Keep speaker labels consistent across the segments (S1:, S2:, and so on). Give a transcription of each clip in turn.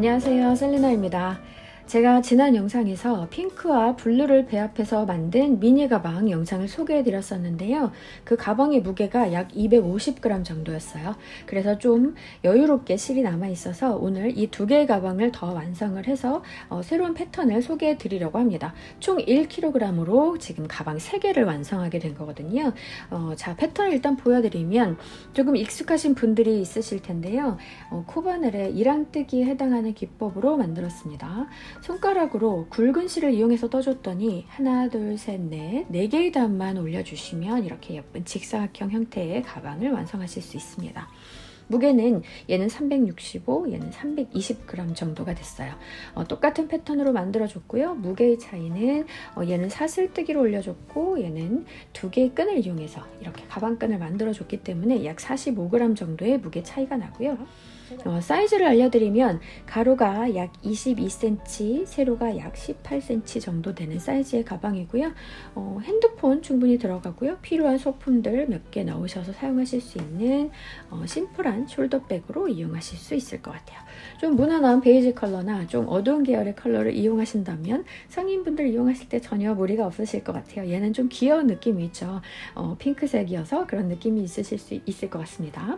S1: 안녕하세요, 셀리나입니다. 제가 지난 영상에서 핑크와 블루를 배합해서 만든 미니 가방 영상을 소개해 드렸었는데요. 그 가방의 무게가 약 250g 정도였어요. 그래서 좀 여유롭게 실이 남아 있어서 오늘 이 두 개의 가방을 더 완성을 해서 새로운 패턴을 소개해 드리려고 합니다. 총 1kg으로 지금 가방 3개를 완성하게 된 거거든요. 자, 패턴을 일단 보여드리면 조금 익숙하신 분들이 있으실 텐데요. 코바늘의 이랑뜨기에 해당하는 기법으로 만들었습니다. 손가락으로 굵은 실을 이용해서 떠줬더니 하나, 둘, 셋, 넷, 4개의 단만 올려주시면 이렇게 예쁜 직사각형 형태의 가방을 완성하실 수 있습니다. 무게는 얘는 365, 얘는 320g 정도가 됐어요. 똑같은 패턴으로 만들어줬고요. 무게의 차이는 얘는 사슬뜨기로 올려줬고 얘는 2개의 끈을 이용해서 이렇게 가방끈을 만들어줬기 때문에 약 45g 정도의 무게 차이가 나고요. 사이즈를 알려드리면 가로가 약 22cm, 세로가 약 18cm 정도 되는 사이즈의 가방이고요. 핸드폰 충분히 들어가고요. 필요한 소품들 몇 개 넣으셔서 사용하실 수 있는 심플한 숄더백으로 이용하실 수 있을 것 같아요. 좀 무난한 베이지 컬러나 좀 어두운 계열의 컬러를 이용하신다면 성인분들 이용하실 때 전혀 무리가 없으실 것 같아요. 얘는 좀 귀여운 느낌이 있죠. 핑크색이어서 그런 느낌이 있으실 수 있을 것 같습니다.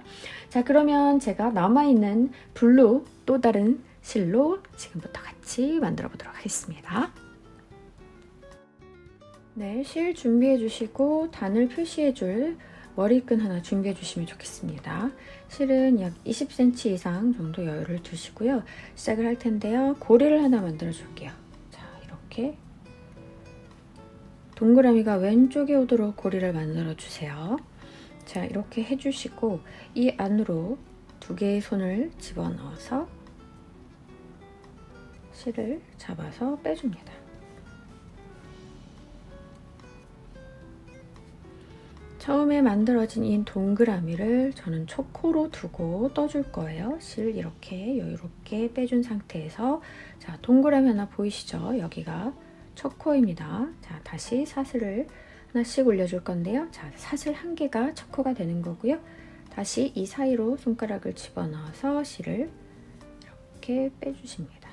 S1: 자, 그러면 제가 남아있는 블루 또 다른 실로 지금부터 같이 만들어 보도록 하겠습니다. 네, 실 준비해 주시고 단을 표시해 줄 머리끈 하나 준비해 주시면 좋겠습니다. 실은 약 20cm 이상 정도 여유를 두시고요. 시작을 할 텐데요. 고리를 하나 만들어 줄게요. 자, 이렇게 동그라미가 왼쪽에 오도록 고리를 만들어 주세요. 자, 이렇게 해주시고 이 안으로 2개의 손을 집어넣어서 실을 잡아서 빼줍니다. 처음에 만들어진 이 동그라미를 저는 초코로 두고 떠줄 거예요. 실 이렇게 여유롭게 빼준 상태에서 자, 동그라미 하나 보이시죠? 여기가 초코입니다. 자, 다시 사슬을 하나씩 올려줄 건데요. 자, 사슬 1개가 초코가 되는 거고요. 다시 이 사이로 손가락을 집어넣어서 실을 이렇게 빼주십니다.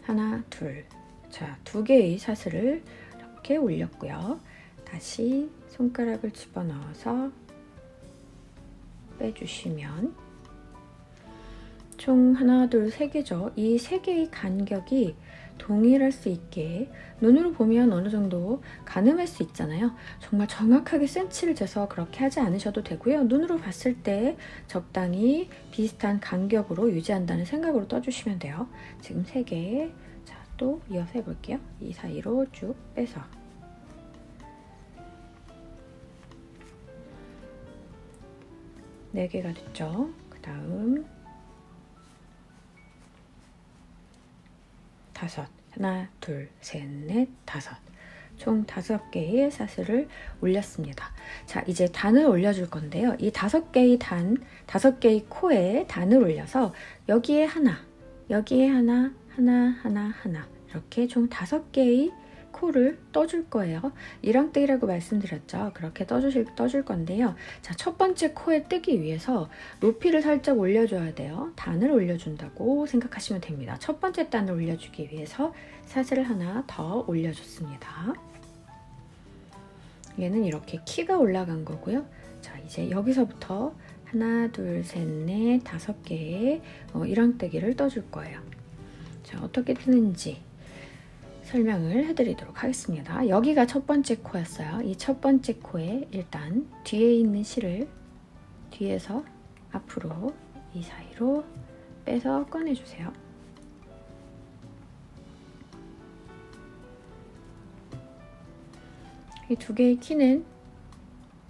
S1: 하나, 둘. 자, 2개의 사슬을 이렇게 올렸고요. 다시 손가락을 집어넣어서 빼주시면 총 하나, 둘, 3개죠. 이 3개의 간격이 동일할 수 있게 눈으로 보면 어느 정도 가늠할 수 있잖아요. 정말 정확하게 센치를 재서 그렇게 하지 않으셔도 되고요. 눈으로 봤을 때 적당히 비슷한 간격으로 유지한다는 생각으로 떠주시면 돼요. 지금 3개. 자, 또 이어서 해볼게요. 이 사이로 쭉 빼서 4개가 됐죠. 그 다음 5. 하나, 둘, 셋, 넷, 5. 총 5개의 사슬을 올렸습니다. 자, 이제 단을 올려줄 건데요. 이 5개의 단, 5개의 코에 단을 올려서 여기에 하나, 여기에 하나, 하나 이렇게 총 5개의 코를 떠줄 거예요. 이랑뜨기라고 말씀드렸죠. 그렇게 떠줄 건데요. 자, 첫 번째 코에 뜨기 위해서 높이를 살짝 올려줘야 돼요. 단을 올려준다고 생각하시면 됩니다. 첫 번째 단을 올려주기 위해서 사슬을 하나 더 올려줬습니다. 얘는 이렇게 키가 올라간 거고요. 자, 이제 여기서부터 하나, 둘, 셋, 넷, 5개의 이랑뜨기를 떠줄 거예요. 자, 어떻게 뜨는지 설명을 해드리도록 하겠습니다. 여기가 첫 번째 코였어요. 이 첫 번째 코에 일단 뒤에 있는 실을 뒤에서 앞으로 이 사이로 빼서 꺼내주세요. 이 2개의 키는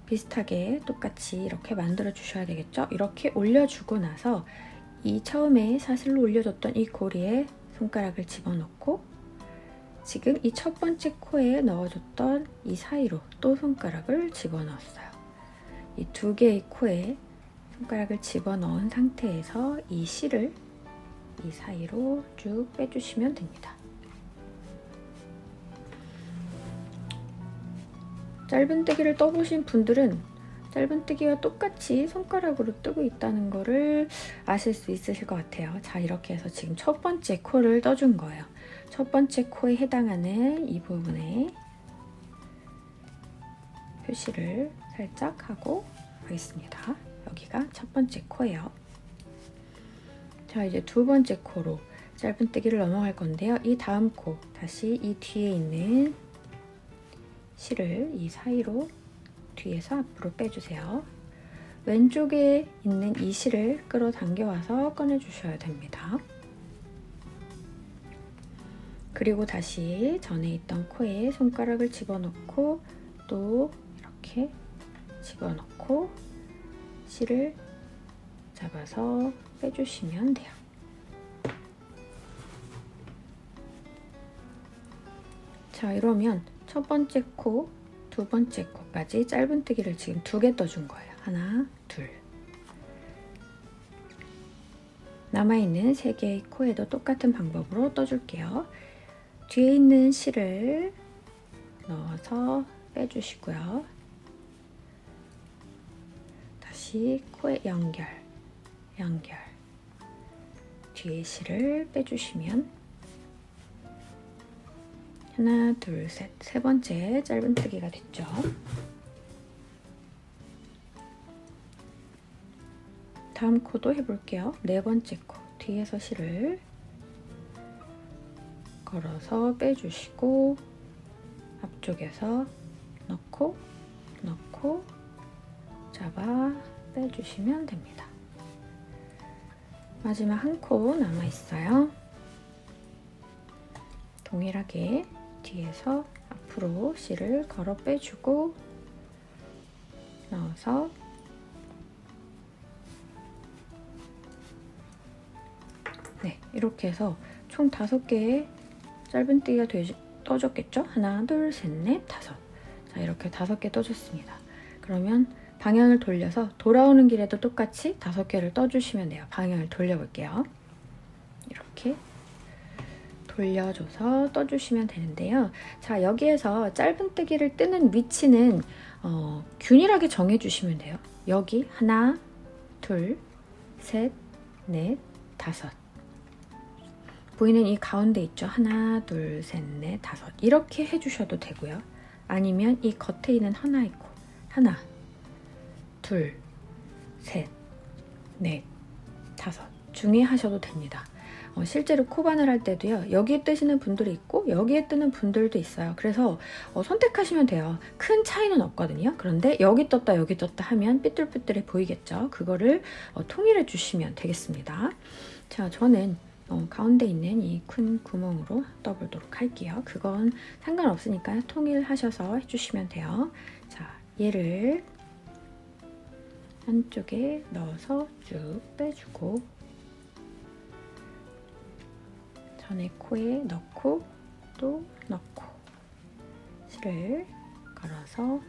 S1: 비슷하게 똑같이 이렇게 만들어 주셔야 되겠죠? 이렇게 올려주고 나서 이 처음에 사슬로 올려줬던 이 고리에 손가락을 집어넣고 지금 이 첫 번째 코에 넣어줬던 이 사이로 또 손가락을 집어넣었어요. 이 2개의 코에 손가락을 집어넣은 상태에서 이 실을 이 사이로 쭉 빼주시면 됩니다. 짧은 뜨기를 떠보신 분들은 짧은뜨기와 똑같이 손가락으로 뜨고 있다는 거를 아실 수 있으실 것 같아요. 자, 이렇게 해서 지금 첫 번째 코를 떠준 거예요. 첫 번째 코에 해당하는 이 부분에 표시를 살짝 하고 가겠습니다. 여기가 첫 번째 코예요. 자, 이제 두 번째 코로 짧은뜨기를 넘어갈 건데요. 이 다음 코, 다시 이 뒤에 있는 실을 이 사이로 뒤에서 앞으로 빼주세요. 왼쪽에 있는 이 실을 끌어당겨 와서 꺼내주셔야 됩니다. 그리고 다시 전에 있던 코에 손가락을 집어넣고 또 이렇게 집어넣고 실을 잡아서 빼주시면 돼요. 자, 이러면 첫 번째 코, 두 번째 코까지 짧은뜨기를 지금 2개 떠준 거예요. 하나, 둘. 남아있는 3개의 코에도 똑같은 방법으로 떠줄게요. 뒤에 있는 실을 넣어서 빼주시고요. 다시 코에 연결. 뒤에 실을 빼주시면 하나, 둘, 셋. 세 번째 짧은뜨기가 됐죠. 다음 코도 해볼게요. 네 번째 코. 뒤에서 실을 걸어서 빼주시고 앞쪽에서 넣고 잡아 빼주시면 됩니다. 마지막 한 코 남아있어요. 동일하게 뒤에서 앞으로 실을 걸어 빼주고 넣어서 네, 이렇게 해서 총 5개의 짧은뜨기가 떠졌겠죠? 하나, 둘, 셋, 넷, 5. 자, 이렇게 5개 떠줬습니다. 그러면 방향을 돌려서 돌아오는 길에도 똑같이 5개를 떠주시면 돼요. 방향을 돌려볼게요. 이렇게 돌려줘서 떠주시면 되는데요. 자, 여기에서 짧은뜨기를 뜨는 위치는 균일하게 정해주시면 돼요. 여기 하나, 둘, 셋, 넷, 5. 보이는 이 가운데 있죠? 하나, 둘, 셋, 넷, 5. 이렇게 해주셔도 되고요. 아니면 이 겉에 있는 하나의 코. 하나, 둘, 셋, 넷, 5 중에 하셔도 됩니다. 실제로 코바늘 할 때도요. 여기에 뜨시는 분들이 있고 여기에 뜨는 분들도 있어요. 그래서 선택하시면 돼요. 큰 차이는 없거든요. 그런데 여기 떴다 여기 떴다 하면 삐뚤삐뚤해 보이겠죠. 그거를 통일해 주시면 되겠습니다. 자, 저는 가운데 있는 이 큰 구멍으로 떠보도록 할게요. 그건 상관없으니까 통일하셔서 해주시면 돼요. 자, 얘를 한쪽에 넣어서 쭉 빼주고 전에 코에 넣고 또 넣고 실을 걸어서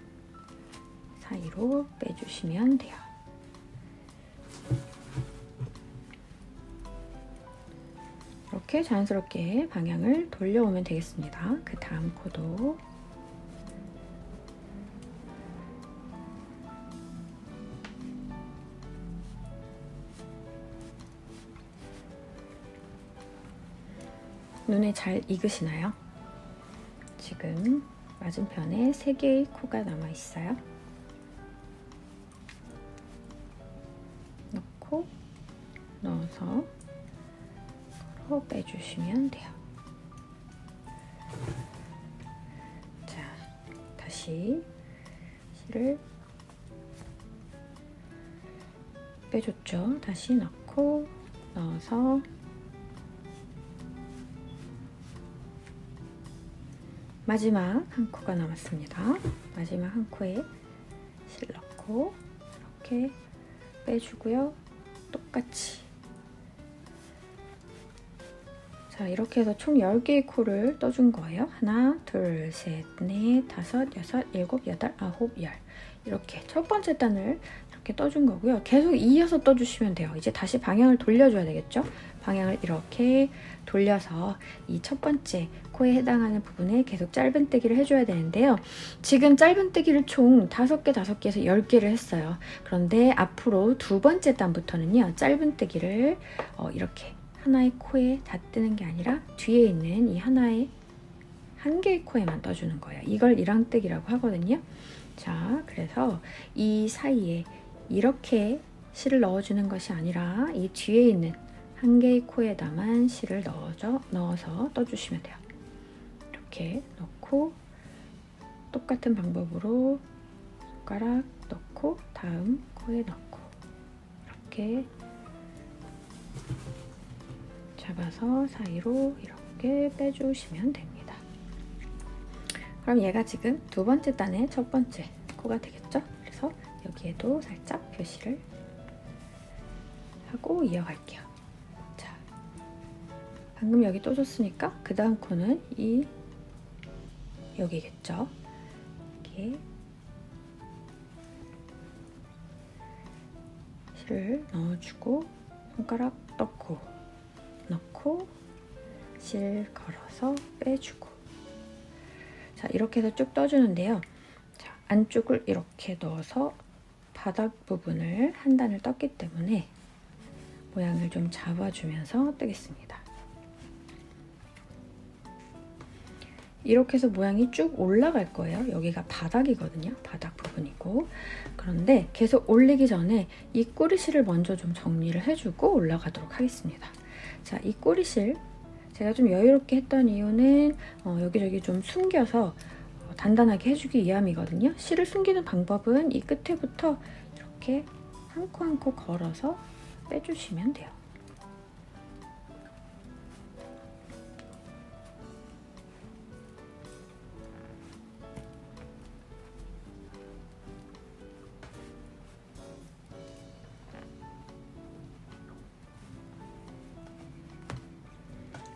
S1: 사이로 빼주시면 돼요. 이렇게 자연스럽게 방향을 돌려오면 되겠습니다. 그 다음 코도 눈에 잘 익으시나요? 지금 맞은편에 3개의 코가 남아 있어요. 넣고 넣어서 걸어 빼주시면 돼요. 자, 다시 실을 빼줬죠. 다시 넣고 넣어서 마지막 한 코가 남았습니다. 마지막 한 코에 실 넣고 이렇게 빼주고요. 똑같이 자, 이렇게 해서 총 10개의 코를 떠준 거예요. 하나, 둘, 셋, 넷, 다섯, 여섯, 일곱, 여덟, 아홉, 열. 이렇게 첫 번째 단을 이렇게 떠준 거고요. 계속 이어서 떠주시면 돼요. 이제 다시 방향을 돌려줘야 되겠죠? 방향을 이렇게 돌려서 이 첫 번째 코에 해당하는 부분에 계속 짧은뜨기를 해줘야 되는데요. 지금 짧은뜨기를 총 5개, 5개에서 10개를 했어요. 그런데 앞으로 두 번째 단부터는요. 짧은뜨기를 이렇게 하나의 코에 다 뜨는 게 아니라 뒤에 있는 이 하나의 한 개의 코에만 떠주는 거예요. 이걸 일랑뜨기라고 하거든요. 자, 그래서 이 사이에 이렇게 실을 넣어주는 것이 아니라 이 뒤에 있는 한 개의 코에다만 실을 넣어서 떠주시면 돼요. 이렇게 넣고 똑같은 방법으로 손가락 넣고 다음 코에 넣고 이렇게 잡아서 사이로 이렇게 빼주시면 됩니다. 그럼 얘가 지금 두 번째 단의 첫 번째 코가 되겠죠? 그래서 여기에도 살짝 표시를 하고 이어갈게요. 자, 방금 여기 떠줬으니까 그 다음 코는 여기겠죠? 이렇게 실을 넣어주고 손가락 넣고 실 걸어서 빼주고. 자, 이렇게 해서 쭉 떠주는데요. 자, 안쪽을 이렇게 넣어서 바닥 부분을 한 단을 떴기 때문에 모양을 좀 잡아주면서 뜨겠습니다. 이렇게 해서 모양이 쭉 올라갈 거예요. 여기가 바닥이거든요. 바닥 부분이고. 그런데 계속 올리기 전에 이 꼬리실을 먼저 좀 정리를 해주고 올라가도록 하겠습니다. 자, 이 꼬리실 제가 좀 여유롭게 했던 이유는 여기저기 좀 숨겨서 단단하게 해주기 위함이거든요. 실을 숨기는 방법은 이 끝에부터 이렇게 한 코 한 코 걸어서 빼주시면 돼요.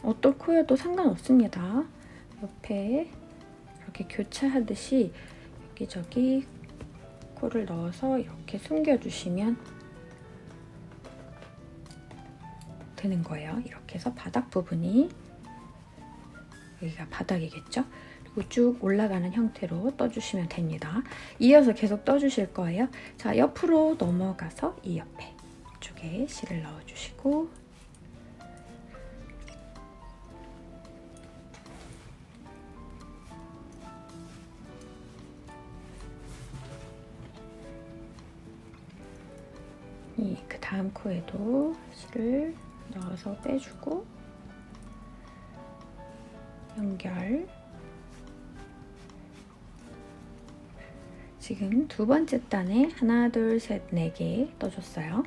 S1: 어떤 코여도 상관없습니다. 옆에 이렇게 교차하듯이 여기저기 코를 넣어서 이렇게 숨겨주시면 되는 거예요. 이렇게 해서 바닥 부분이 여기가 바닥이겠죠? 그리고 쭉 올라가는 형태로 떠주시면 됩니다. 이어서 계속 떠주실 거예요. 자, 옆으로 넘어가서 이 옆에 쪽에 실을 넣어주시고 그 다음 코에도 실을 넣어서 빼주고 연결. 지금 두 번째 단에 하나, 둘, 셋, 네 개 떠줬어요.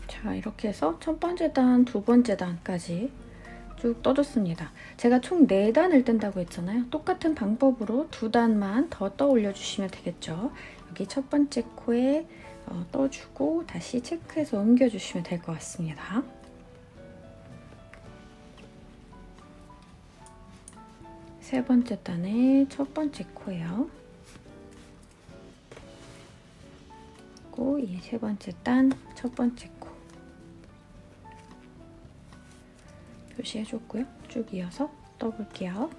S1: 자, 이렇게 해서 첫 번째 단, 두 번째 단까지 쭉 떠줬습니다. 제가 총 4단을 뜬다고 했잖아요. 똑같은 방법으로 2단만 더 떠 올려주시면 되겠죠. 여기 첫 번째 코에 떠주고 다시 체크해서 옮겨주시면 될 것 같습니다. 세 번째 단의 첫 번째 코예요. 그리고 이 세 번째 단 첫 번째 코 표시해줬고요. 쭉 이어서 떠볼게요.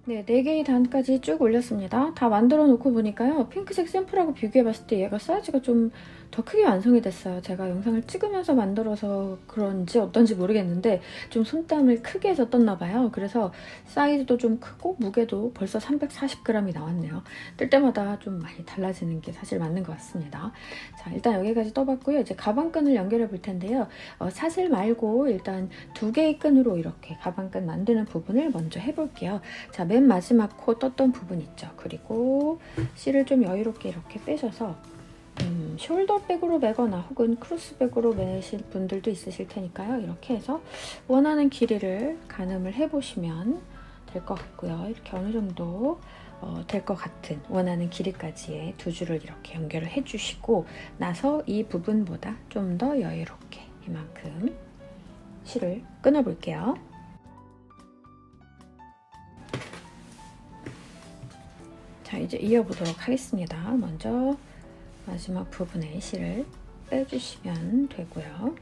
S1: 네, 4개의 단까지 쭉 올렸습니다. 다 만들어 놓고 보니까요. 핑크색 샘플하고 비교해봤을 때 얘가 사이즈가 좀 더 크게 완성이 됐어요. 제가 영상을 찍으면서 만들어서 그런지 어떤지 모르겠는데 좀 손땀을 크게 해서 떴나 봐요. 그래서 사이즈도 좀 크고 무게도 벌써 340g이 나왔네요. 뜰 때마다 좀 많이 달라지는 게 사실 맞는 것 같습니다. 자, 일단 여기까지 떠봤고요. 이제 가방끈을 연결해 볼 텐데요. 사슬 말고 일단 2개의 끈으로 이렇게 가방끈 만드는 부분을 먼저 해볼게요. 자, 맨 마지막 코 떴던 부분 있죠. 그리고 실을 좀 여유롭게 이렇게 빼셔서 숄더백으로 매거나 혹은 크로스백으로 매실 분들도 있으실 테니까요. 이렇게 해서 원하는 길이를 가늠을 해보시면 될 것 같고요. 이렇게 어느 정도 될 것 같은 원하는 길이까지의 2줄을 이렇게 연결을 해주시고 나서 이 부분보다 좀 더 여유롭게 이만큼 실을 끊어볼게요. 자, 이제 이어보도록 하겠습니다. 먼저 마지막 부분에 실을 빼주시면 되고요.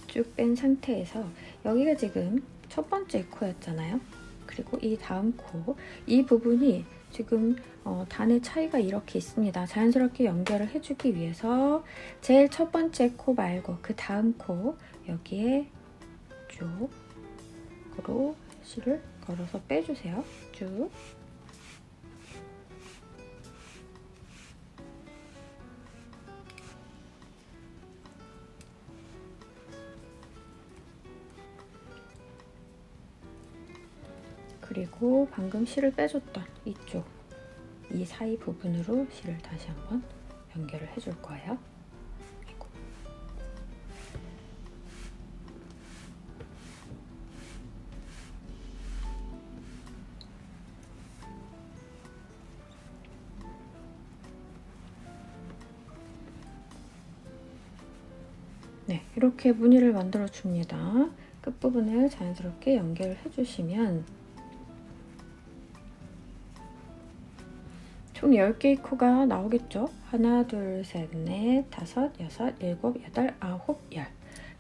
S1: 쭉 뺀 상태에서 여기가 지금 첫 번째 코였잖아요. 그리고 이 다음 코, 이 부분이 지금 단의 차이가 이렇게 있습니다. 자연스럽게 연결을 해주기 위해서 제일 첫 번째 코 말고 그 다음 코 여기에 쪽으로 실을 걸어서 빼주세요. 쭉. 그리고 방금 실을 빼줬던 이쪽, 이 사이 부분으로 실을 다시 한번 연결을 해줄 거예요. 네, 이렇게 무늬를 만들어 줍니다. 끝부분을 자연스럽게 연결을 해주시면 총 10개의 코가 나오겠죠? 하나, 둘, 셋, 넷, 다섯, 여섯, 일곱, 여덟, 아홉, 열.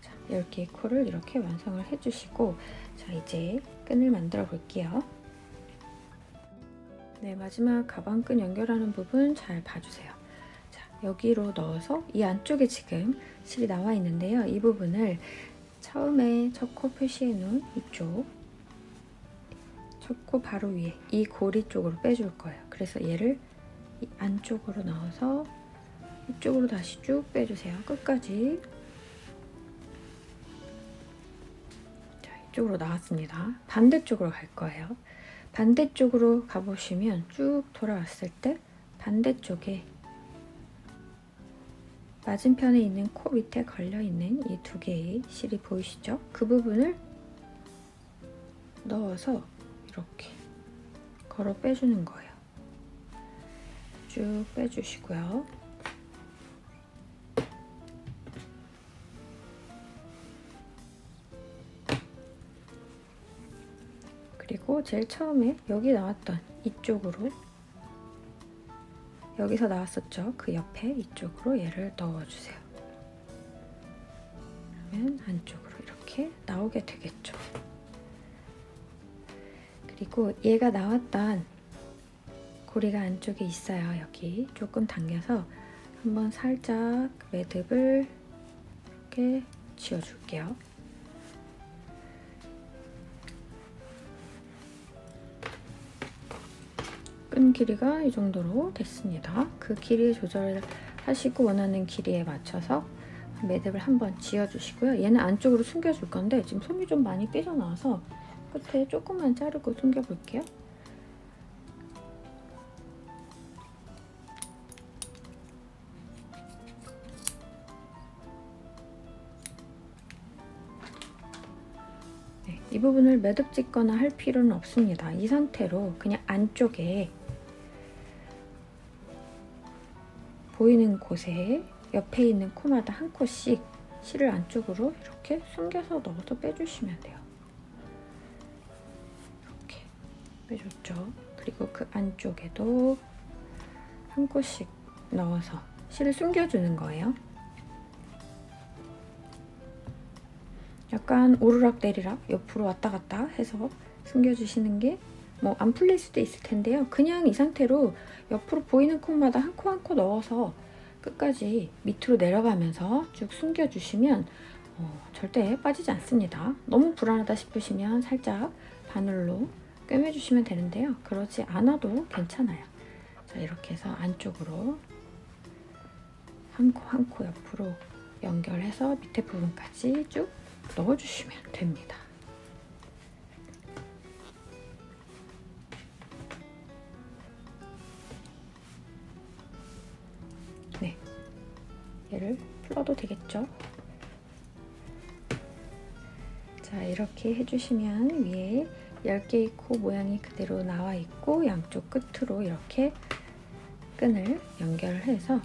S1: 자, 10개의 코를 이렇게 완성을 해주시고 자, 이제 끈을 만들어 볼게요. 네, 마지막 가방끈 연결하는 부분 잘 봐주세요. 여기로 넣어서 이 안쪽에 지금 실이 나와 있는데요. 이 부분을 처음에 첫 코 표시해 놓은 이쪽 첫 코 바로 위에 이 고리 쪽으로 빼줄 거예요. 그래서 얘를 이 안쪽으로 넣어서 이쪽으로 다시 쭉 빼주세요. 끝까지. 자, 이쪽으로 나왔습니다. 반대쪽으로 갈 거예요. 반대쪽으로 가보시면 쭉 돌아왔을 때 반대쪽에 맞은편에 있는 코 밑에 걸려있는 이 2개의 실이 보이시죠? 그 부분을 넣어서 이렇게 걸어 빼주는 거예요. 쭉 빼주시고요. 그리고 제일 처음에 여기 나왔던 이쪽으로, 여기서 나왔었죠? 그 옆에 이쪽으로 얘를 넣어주세요. 그러면 안쪽으로 이렇게 나오게 되겠죠. 그리고 얘가 나왔던 고리가 안쪽에 있어요. 여기 조금 당겨서 한번 살짝 매듭을 이렇게 지어줄게요. 끈 길이가 이 정도로 됐습니다. 그 길이 조절을 하시고 원하는 길이에 맞춰서 매듭을 한번 지어주시고요. 얘는 안쪽으로 숨겨줄 건데 지금 솜이 좀 많이 삐져나와서 끝에 조금만 자르고 숨겨볼게요. 네, 이 부분을 매듭 짓거나 할 필요는 없습니다. 이 상태로 그냥 안쪽에 보이는 곳에 옆에 있는 코마다 한 코씩 실을 안쪽으로 이렇게 숨겨서 넣어서 빼주시면 돼요. 이렇게 빼줬죠. 그리고 그 안쪽에도 한 코씩 넣어서 실을 숨겨주는 거예요. 약간 오르락내리락 옆으로 왔다 갔다 해서 숨겨주시는 게 뭐 안 풀릴 수도 있을 텐데요. 그냥 이 상태로 옆으로 보이는 콧마다 한 코 한 코 넣어서 끝까지 밑으로 내려가면서 쭉 숨겨주시면 절대 빠지지 않습니다. 너무 불안하다 싶으시면 살짝 바늘로 꿰매주시면 되는데요. 그러지 않아도 괜찮아요. 자, 이렇게 해서 안쪽으로 한 코 한 코 옆으로 연결해서 밑에 부분까지 쭉 넣어주시면 됩니다. 네, 얘를 풀어도 되겠죠? 자, 이렇게 해주시면 위에 10개의 코 모양이 그대로 나와 있고 양쪽 끝으로 이렇게 끈을 연결해서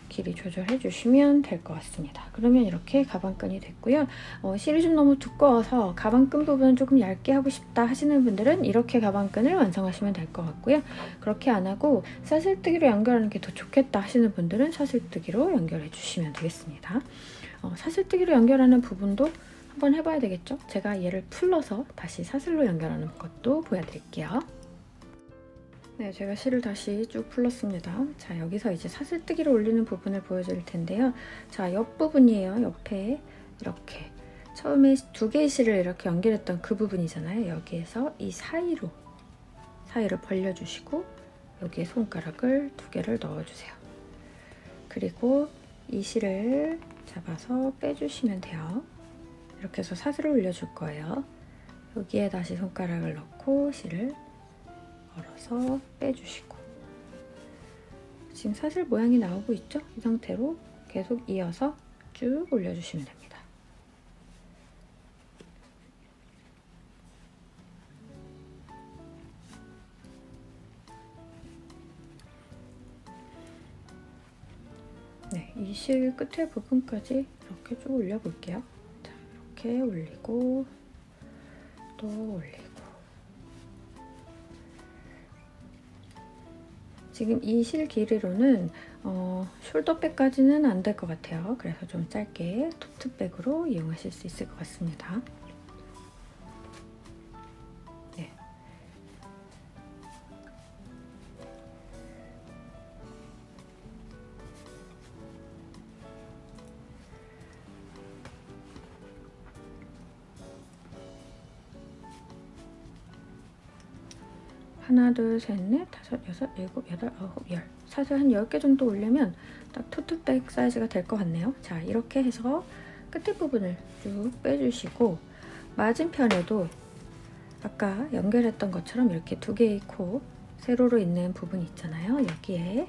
S1: 길이 조절해 주시면 될 것 같습니다. 그러면 이렇게 가방끈이 됐고요. 실이 좀 너무 두꺼워서 가방끈 부분은 조금 얇게 하고 싶다 하시는 분들은 이렇게 가방끈을 완성하시면 될 것 같고요. 그렇게 안 하고 사슬뜨기로 연결하는 게 더 좋겠다 하시는 분들은 사슬뜨기로 연결해 주시면 되겠습니다. 사슬뜨기로 연결하는 부분도 한번 해봐야 되겠죠? 제가 얘를 풀러서 다시 사슬로 연결하는 것도 보여드릴게요. 네, 제가 실을 다시 쭉 풀렀습니다. 자, 여기서 이제 사슬뜨기로 올리는 부분을 보여드릴 텐데요. 자, 옆부분이에요. 옆에 이렇게 처음에 2개의 실을 이렇게 연결했던 그 부분이잖아요. 여기에서 이 사이로 사이를 벌려주시고 여기에 손가락을 2개를 넣어주세요. 그리고 이 실을 잡아서 빼주시면 돼요. 이렇게 해서 사슬을 올려줄 거예요. 여기에 다시 손가락을 넣고 실을 걸어서 빼주시고 지금 사슬 모양이 나오고 있죠? 이 상태로 계속 이어서 쭉 올려주시면 됩니다. 네, 이 실 끝에 부분까지 이렇게 쭉 올려볼게요. 자, 이렇게 올리고 또 올리고 지금 이 실 길이로는 숄더백까지는 안 될 것 같아요. 그래서 좀 짧게 토트백으로 이용하실 수 있을 것 같습니다. 네. 하나, 둘, 셋, 넷, 다섯, 여섯, 일곱, 여덟, 아홉, 열. 사슬 한 10개 정도 올리면 딱 토트백 사이즈가 될 것 같네요. 자, 이렇게 해서 끝에 부분을 쭉 빼주시고 맞은편에도 아까 연결했던 것처럼 이렇게 2개의 코 세로로 있는 부분 있잖아요. 여기에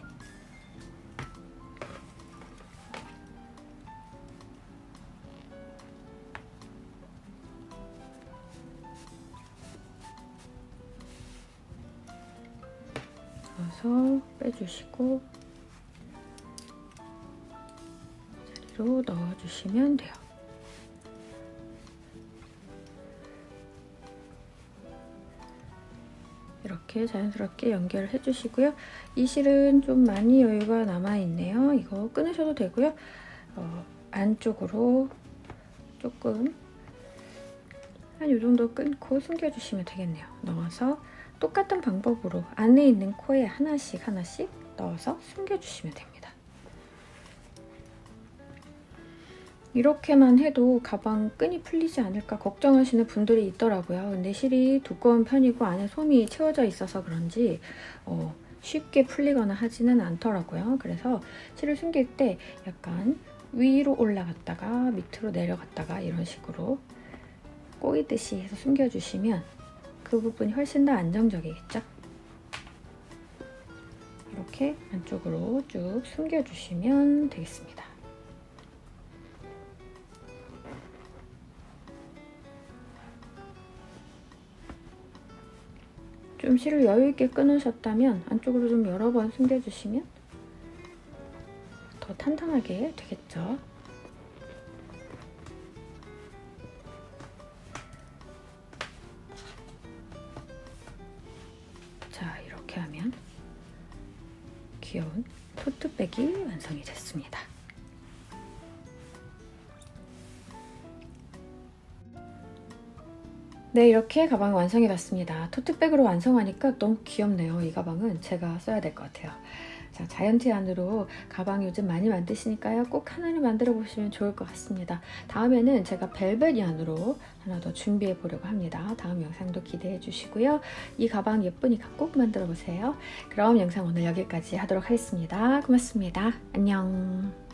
S1: 넣어서 빼주시고 자리로 넣어주시면 돼요. 이렇게 자연스럽게 연결을 해주시고요. 이 실은 좀 많이 여유가 남아있네요. 이거 끊으셔도 되고요. 안쪽으로 조금 한 이 정도 끊고 숨겨주시면 되겠네요. 넣어서 똑같은 방법으로 안에 있는 코에 하나씩 넣어서 숨겨주시면 됩니다. 이렇게만 해도 가방 끈이 풀리지 않을까 걱정하시는 분들이 있더라고요. 근데 실이 두꺼운 편이고 안에 솜이 채워져 있어서 그런지 쉽게 풀리거나 하지는 않더라고요. 그래서 실을 숨길 때 약간 위로 올라갔다가 밑으로 내려갔다가 이런 식으로 꼬이듯이 해서 숨겨주시면 그 부분이 훨씬 더 안정적이겠죠? 이렇게 안쪽으로 쭉 숨겨주시면 되겠습니다. 좀 실을 여유있게 끊으셨다면 안쪽으로 좀 여러 번 숨겨주시면 더 탄탄하게 되겠죠. 자, 이렇게 하면 귀여운 토트백이 완성이 됐습니다. 네, 이렇게 가방이 완성이 됐습니다. 토트백으로 완성하니까 너무 귀엽네요. 이 가방은 제가 써야 될 것 같아요. 자, 자이언티 안으로 가방 요즘 많이 만드시니까요. 꼭 하나를 만들어 보시면 좋을 것 같습니다. 다음에는 제가 벨벳 안으로 하나 더 준비해 보려고 합니다. 다음 영상도 기대해 주시고요. 이 가방 예쁘니까 꼭 만들어 보세요. 그럼 영상 오늘 여기까지 하도록 하겠습니다. 고맙습니다. 안녕.